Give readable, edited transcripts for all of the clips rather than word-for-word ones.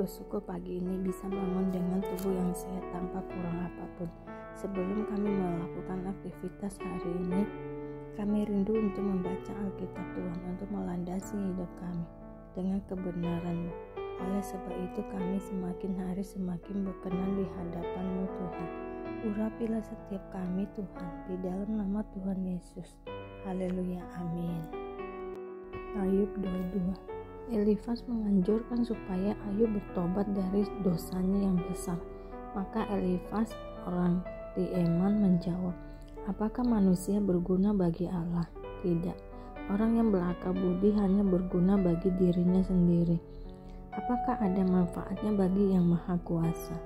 bersyukur pagi ini bisa bangun dengan tubuh yang sehat tanpa kurang apapun. Sebelum kami melakukan aktivitas hari ini, kami rindu untuk membaca Alkitab Tuhan untuk melandasi hidup kami dengan kebenaran-Mu. Oleh sebab itu kami semakin hari semakin berkenan di hadapan-Mu Tuhan. Urapilah setiap kami Tuhan, di dalam nama Tuhan Yesus. Haleluya, amin. Ayub 22. Elifas menganjurkan supaya Ayub bertobat dari dosanya yang besar. Maka Elifas orang Teman menjawab, apakah manusia berguna bagi Allah? Tidak. Orang yang berakal budi hanya berguna bagi dirinya sendiri. Apakah ada manfaatnya bagi yang maha kuasa?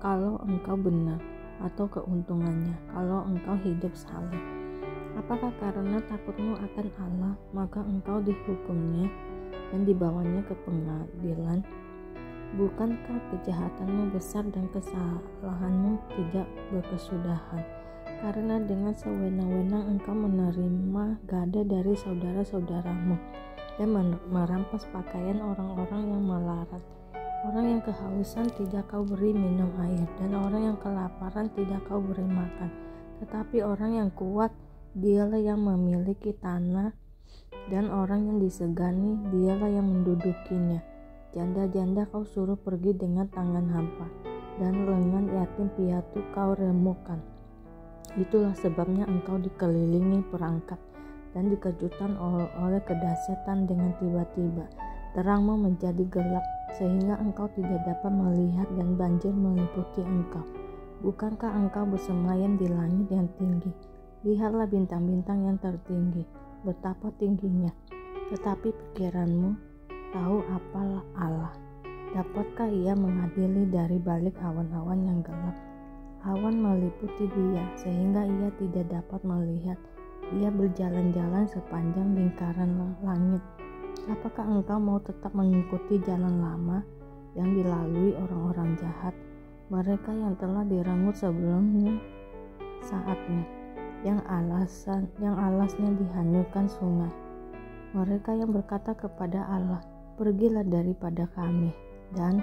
Kalau engkau benar, atau keuntungannya kalau engkau hidup saleh? Apakah karena takutmu akan Allah maka engkau dihukumnya dan dibawanya ke pengadilan? Bukankah kejahatanmu besar dan kesalahanmu tidak berkesudahan? Karena dengan sewenang-wenang engkau menerima gada dari saudara-saudaramu dan merampas pakaian orang-orang yang melarat. Orang yang kehausan tidak kau beri minum air, dan orang yang kelaparan tidak kau beri makan. Tetapi orang yang kuat, dialah yang memiliki tanah, dan orang yang disegani, dialah yang mendudukinya. Janda-janda kau suruh pergi dengan tangan hampa, dan lengan yatim piatu kau remukkan. Itulah sebabnya engkau dikelilingi perangkap dan dikejutkan oleh kedahsyatan dengan tiba-tiba. Terangmu menjadi gelap sehingga engkau tidak dapat melihat dan banjir meliputi engkau. Bukankah engkau bersemayam di langit yang tinggi? Lihatlah bintang-bintang yang tertinggi, betapa tingginya. Tetapi pikiranmu tahu apalah Allah? Dapatkah ia mengadili dari balik awan-awan yang gelap? Awan meliputi dia sehingga ia tidak dapat melihat. Ia berjalan-jalan sepanjang lingkaran langit. Apakah engkau mau tetap mengikuti jalan lama yang dilalui orang-orang jahat, mereka yang telah direnggut sebelumnya saatnya, yang alasnya dihanyutkan sungai? Mereka yang berkata kepada Allah, pergilah daripada kami, dan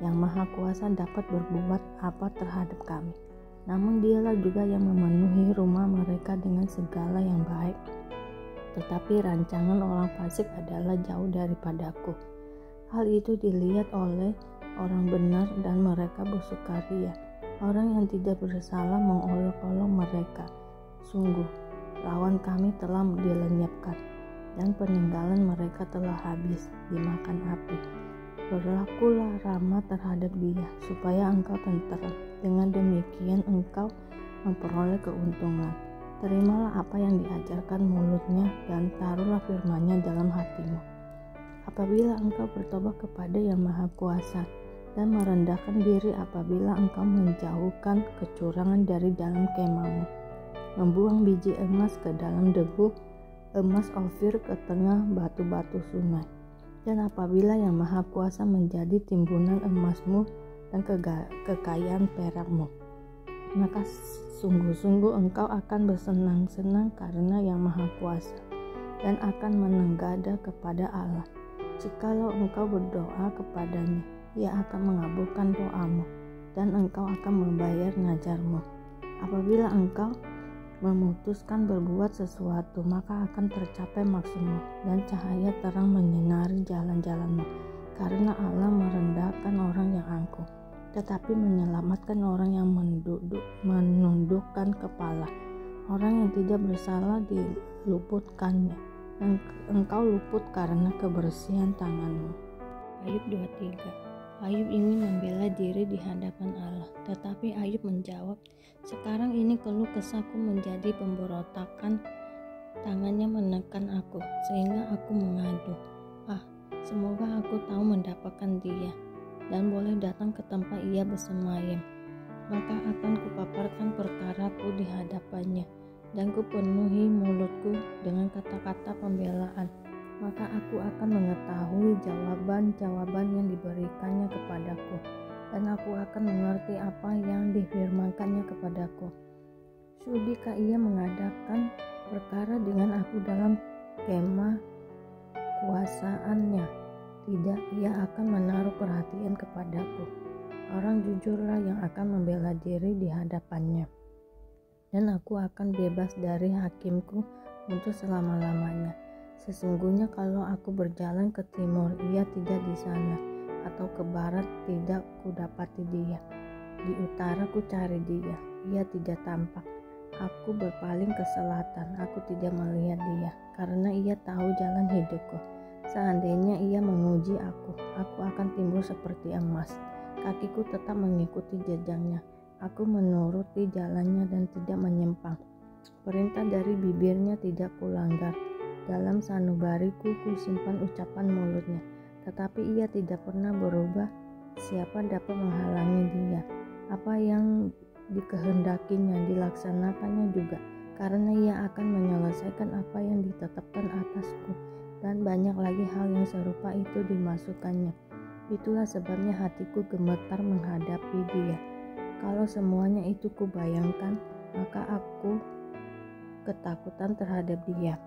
yang maha kuasa dapat berbuat apa terhadap kami. Namun dialah juga yang memenuhi rumah mereka dengan segala yang baik. Tetapi rancangan orang fasik adalah jauh daripadaku. Hal itu dilihat oleh orang benar dan mereka bersukaria. Orang yang tidak bersalah mengolok-olok mereka. Sungguh, lawan kami telah dilenyapkan, dan peninggalan mereka telah habis dimakan api. Berlakulah ramah terhadap dia, supaya engkau tenteram. Dengan demikian engkau memperoleh keuntungan. Terimalah apa yang diajarkan mulutnya dan taruhlah firman-Nya dalam hatimu. Apabila engkau bertobat kepada Yang Maha Kuasa dan merendahkan diri, apabila engkau menjauhkan kecurangan dari dalam kemahmu, membuang biji emas ke dalam debu, emas Ofir ke tengah batu-batu sungai, dan apabila Yang Maha Kuasa menjadi timbunan emasmu dan kekayaan perakmu, maka sungguh-sungguh engkau akan bersenang-senang karena Yang Maha Kuasa dan akan menenggada kepada Allah. Jikalau engkau berdoa kepadanya, Ia akan mengabulkan doamu dan engkau akan membayar ngajarmu. Apabila engkau memutuskan berbuat sesuatu, maka akan tercapai maksudmu dan cahaya terang menyinari jalan-jalanmu. Karena Allah merendahkan orang yang angkuh, tetapi menyelamatkan orang yang menundukkan kepala. Orang yang tidak bersalah diluputkannya, dan engkau luput karena kebersihan tanganmu. Ayub 23. Ayub ingin membela diri di hadapan Allah, tetapi Ayub menjawab, sekarang ini keluh kesahku menjadi pemberontakan, tangannya menekan aku, sehingga aku mengadu. Semoga aku tahu mendapatkan dia, dan boleh datang ke tempat ia bersemayam. Maka akan kupaparkan perkaraku di hadapannya, dan kupenuhi mulutku dengan kata-kata pembelaan. Maka aku akan mengetahui jawaban-jawaban yang diberikannya kepadaku, dan aku akan mengerti apa yang difirmankannya kepadaku. Sudikah ia mengadakan perkara dengan aku dalam kemah kuasaannya? Tidak, ia akan menaruh perhatian kepadaku. Orang jujurlah yang akan membela diri di hadapannya. Dan aku akan bebas dari hakimku untuk selama-lamanya. Sesungguhnya kalau aku berjalan ke timur, ia tidak di sana, atau ke barat, tidak kudapati dia. Di utara ku cari dia, ia tidak tampak. Aku berpaling ke selatan, aku tidak melihat dia, karena ia tahu jalan hidupku. Seandainya ia menguji aku akan timbul seperti emas. Kakiku tetap mengikuti jejaknya. Aku menuruti jalannya dan tidak menyimpang. Perintah dari bibirnya tidak kulanggar. Dalam sanubariku kusimpan ucapan mulutnya. Tetapi ia tidak pernah berubah. Siapa dapat menghalangi dia? Apa yang dikehendakinya dilaksanakannya juga, karena ia akan menyelesaikan apa yang ditetapkan atasku, dan banyak lagi hal yang serupa itu dimasukkannya. Itulah sebabnya hatiku gemetar menghadapi dia. Kalau semuanya itu kubayangkan, maka aku ketakutan terhadap dia.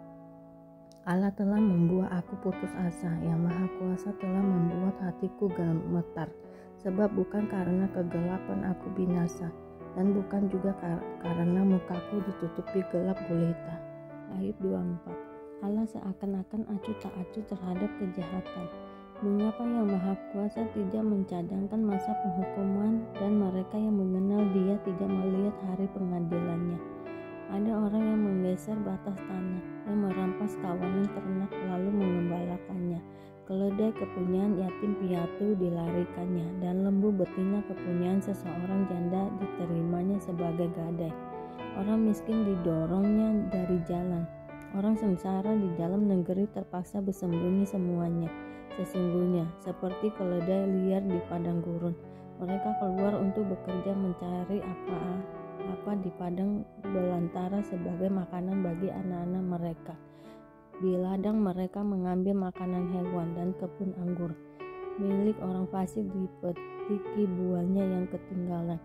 Allah telah membuat aku putus asa, yang Maha Kuasa telah membuat hatiku gemetar. Sebab bukan karena kegelapan aku binasa, dan bukan juga karena mukaku ditutupi gelap gulita. Ayub 24. Allah seakan-akan acuh tak acuh terhadap kejahatan. Mengapa yang Maha Kuasa tidak mencadangkan masa penghukuman, dan mereka yang mengenal Dia tidak melihat hari pengadilannya? Ada orang yang menggeser batas tanah, yang merampas kawanan ternak lalu mengembalakannya. Keledai kepunyaan yatim piatu dilarikannya, dan lembu betina kepunyaan seseorang janda diterimanya sebagai gadai. Orang miskin didorongnya dari jalan. Orang sengsara di dalam negeri terpaksa bersembunyi semuanya. Sesungguhnya seperti keledai liar di padang gurun, mereka keluar untuk bekerja mencari apa di padang belantara sebagai makanan bagi anak-anak mereka. Di ladang mereka mengambil makanan hewan dan kebun anggur milik orang fasik dipetiki buahnya yang ketinggalan.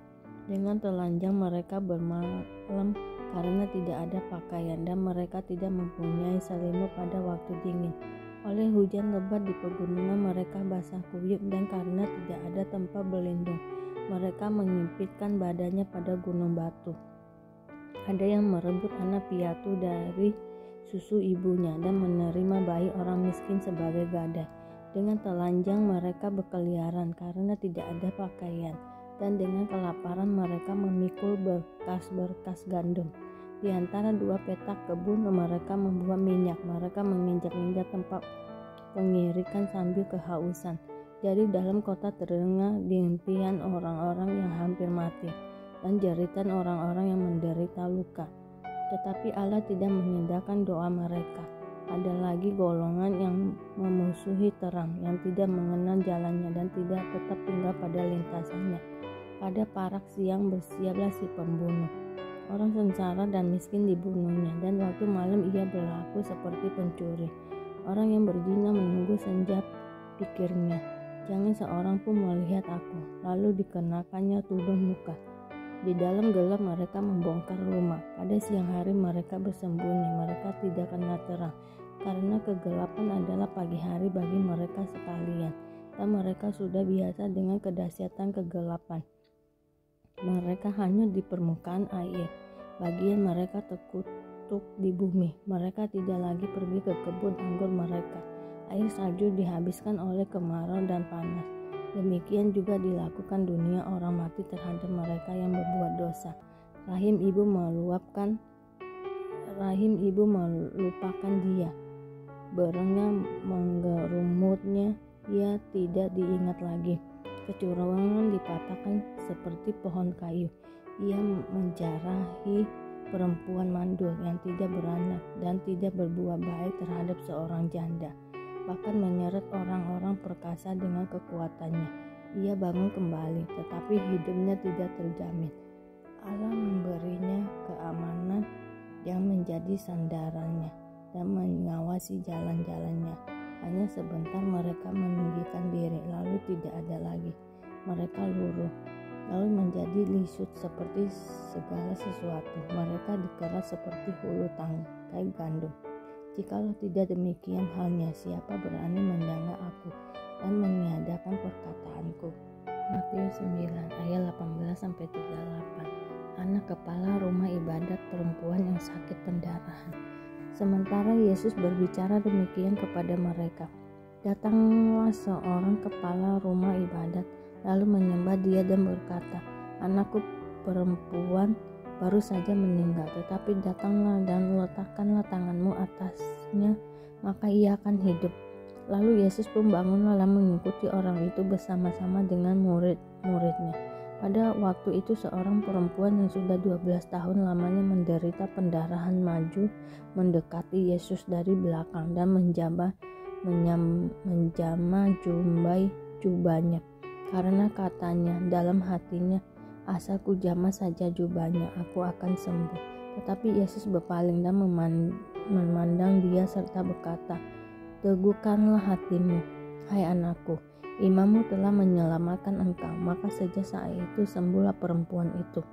Dengan telanjang mereka bermalam karena tidak ada pakaian, dan mereka tidak mempunyai selimut pada waktu dingin. Oleh hujan lebat di pegunungan mereka basah kuyup, dan karena tidak ada tempat berlindung, mereka mengimpitkan badannya pada gunung batu. Ada yang merebut anak piatu dari susu ibunya dan menerima bayi orang miskin sebagai gadai. Dengan telanjang mereka berkeliaran karena tidak ada pakaian, dan dengan kelaparan mereka memikul berkas-berkas gandum. Di antara dua petak kebun mereka membuat minyak. Mereka menginjak-injak tempat pengirikan sambil kehausan. Jadi dalam kota terdengar dintian orang-orang yang hampir mati, dan jeritan orang-orang yang menderita luka. Tetapi Allah tidak mengindahkan doa mereka. Ada lagi golongan yang memusuhi terang, yang tidak mengenal jalannya dan tidak tetap tinggal pada lintasannya. Pada parak siang bersiaplah si pembunuh. Orang sengsara dan miskin dibunuhnya, dan waktu malam ia berlaku seperti pencuri. Orang yang berzina menunggu senja, pikirnya, jangan seorang pun melihat aku. Lalu dikenakannya tuduh muka. Di dalam gelap mereka membongkar rumah. Pada siang hari mereka bersembunyi. Mereka tidak kena terang, karena kegelapan adalah pagi hari bagi mereka sekalian, dan mereka sudah biasa dengan kedahsyatan kegelapan. Mereka hanyut di permukaan air. Bagian mereka terkutuk di bumi. Mereka tidak lagi pergi ke kebun anggur mereka. Air salju dihabiskan oleh kemarau dan panas. Demikian juga dilakukan dunia orang mati terhadap mereka yang berbuat dosa. Rahim ibu melupakan dia. Berengah menggerumutnya, ia tidak diingat lagi. Kecurangan dipatahkan seperti pohon kayu. Ia menjarahi perempuan mandul yang tidak beranak dan tidak berbuat baik terhadap seorang janda. Bahkan menyeret orang-orang perkasa dengan kekuatannya. Ia bangun kembali, tetapi hidupnya tidak terjamin. Allah memberinya keamanan yang menjadi sandarannya dan mengawasi jalan-jalannya. Hanya sebentar mereka meninggikan diri, lalu tidak ada lagi. Mereka luruh, lalu menjadi lisut seperti segala sesuatu. Mereka dikeras seperti hulu tangkai gandum. Jikalau tidak demikian halnya, siapa berani menyanggah aku dan meniadakan perkataanku? Matius 9 ayat 18-38. Anak kepala rumah ibadat perempuan yang sakit pendarahan. Sementara Yesus berbicara demikian kepada mereka, datanglah seorang kepala rumah ibadat lalu menyembah dia dan berkata, anakku perempuan baru saja meninggal, tetapi datanglah dan letakkanlah tanganmu atasnya, maka ia akan hidup. Lalu Yesus pun bangunlah dan mengikuti orang itu bersama-sama dengan murid-muridnya. Pada waktu itu seorang perempuan yang sudah 12 tahun lamanya menderita pendarahan maju mendekati Yesus dari belakang dan menjamah jubahnya, karena katanya dalam hatinya, asal ku jamah saja jubahnya, aku akan sembuh. Tetapi Yesus berpaling dan memandang dia serta berkata, teguhkanlah hatimu, hai anakku, imanmu telah menyelamatkan engkau. Maka sejak saat itu sembuhlah perempuan itu.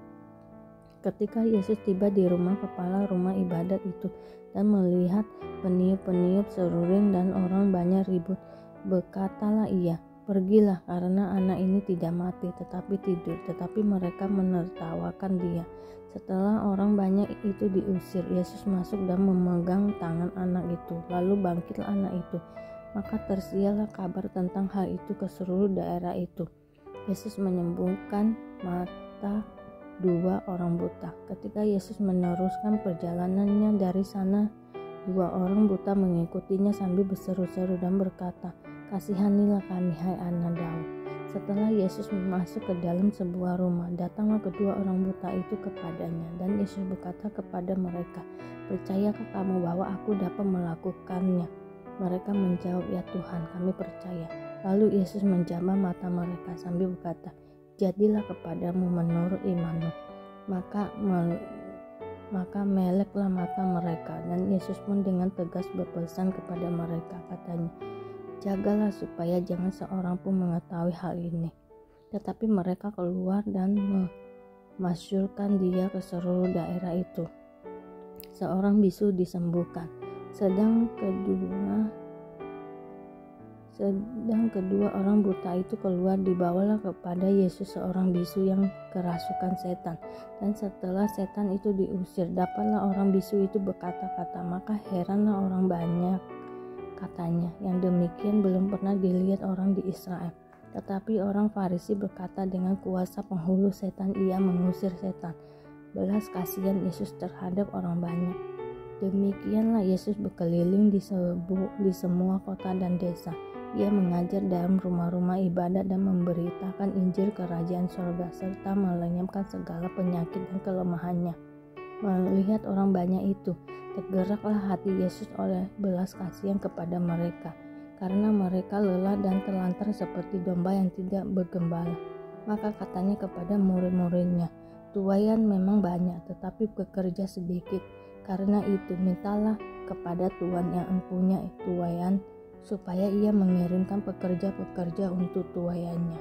Ketika Yesus tiba di rumah kepala rumah ibadat itu dan melihat peniup-peniup seruling dan orang banyak ribut, berkatalah ia, pergilah, karena anak ini tidak mati tetapi tidur. Tetapi mereka menertawakan dia. Setelah orang banyak itu diusir, Yesus masuk dan memegang tangan anak itu. Lalu bangkitlah anak itu. Maka tersiarlah kabar tentang hal itu ke seluruh daerah itu. Yesus menyembuhkan mata 2 orang buta. Ketika Yesus meneruskan perjalanannya dari sana, 2 orang buta mengikutinya sambil berseru-seru dan berkata, kasihanilah kami, hai anak Daud. Setelah Yesus masuk ke dalam sebuah rumah, datanglah kedua orang buta itu kepadanya, dan Yesus berkata kepada mereka, percayakah kamu bahwa aku dapat melakukannya? Mereka menjawab, ya Tuhan, kami percaya. Lalu Yesus menjamah mata mereka sambil berkata, jadilah kepadamu menurut imanmu. Maka meleklah mata mereka, dan Yesus pun dengan tegas berpesan kepada mereka, katanya, jagalah supaya jangan seorang pun mengetahui hal ini. Tetapi mereka keluar dan memasyurkan dia ke seluruh daerah itu. Seorang bisu disembuhkan. Sedang kedua orang buta itu keluar, dibawalah kepada Yesus seorang bisu yang kerasukan setan. Dan setelah setan itu diusir, dapatlah orang bisu itu berkata-kata. Maka heranlah orang banyak, katanya, yang demikian belum pernah dilihat orang di Israel. Tetapi orang Farisi berkata, dengan kuasa penghulu setan ia mengusir setan. Belas kasihan Yesus terhadap orang banyak. Demikianlah Yesus berkeliling di semua kota dan desa. Ia mengajar dalam rumah-rumah ibadat dan memberitakan Injil kerajaan sorga, serta melenyapkan segala penyakit dan kelemahannya. Melihat orang banyak itu, tergeraklah hati Yesus oleh belas kasihan kepada mereka, karena mereka lelah dan terlantar seperti domba yang tidak bergembala. Maka katanya kepada murid-muridnya, tuaian memang banyak, tetapi pekerja sedikit. Karena itu mintalah kepada Tuhan yang empunya tuaian, supaya ia mengirimkan pekerja-pekerja untuk tuaiannya.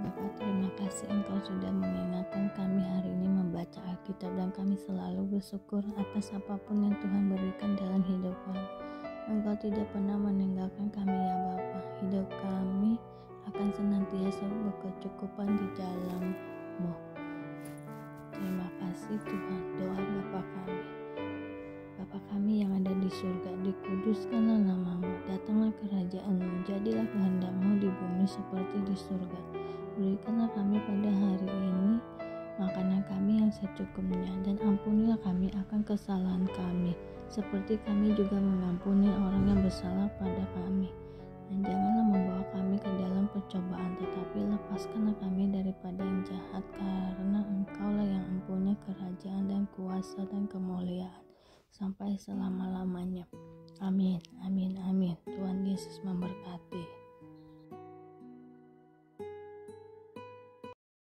Bapa, terima kasih Engkau sudah mengingatkan kami hari ini membaca Alkitab, dan kami selalu bersyukur atas apapun yang Tuhan berikan dalam hidup kami. Engkau tidak pernah meninggalkan kami ya Bapa. Hidup kami akan senantiasa berkecukupan di dalam-Mu. Terima kasih Tuhan. Doa Bapa kami. Bapa kami yang ada di surga, dikuduskanlah nama-Mu, datanglah kerajaan-Mu, jadilah kehendak-Mu di bumi seperti di surga. Berikanlah kami pada hari ini makanan kami yang secukupnya, dan ampunilah kami akan kesalahan kami, seperti kami juga mengampuni orang yang bersalah pada kami. Dan janganlah membawa kami ke dalam percobaan, tetapi lepaskanlah kami daripada yang jahat, karena Engkaulah yang mempunyai kerajaan dan kuasa dan kemuliaan sampai selama-lamanya. Amin, amin, amin. Tuhan Yesus memberkati.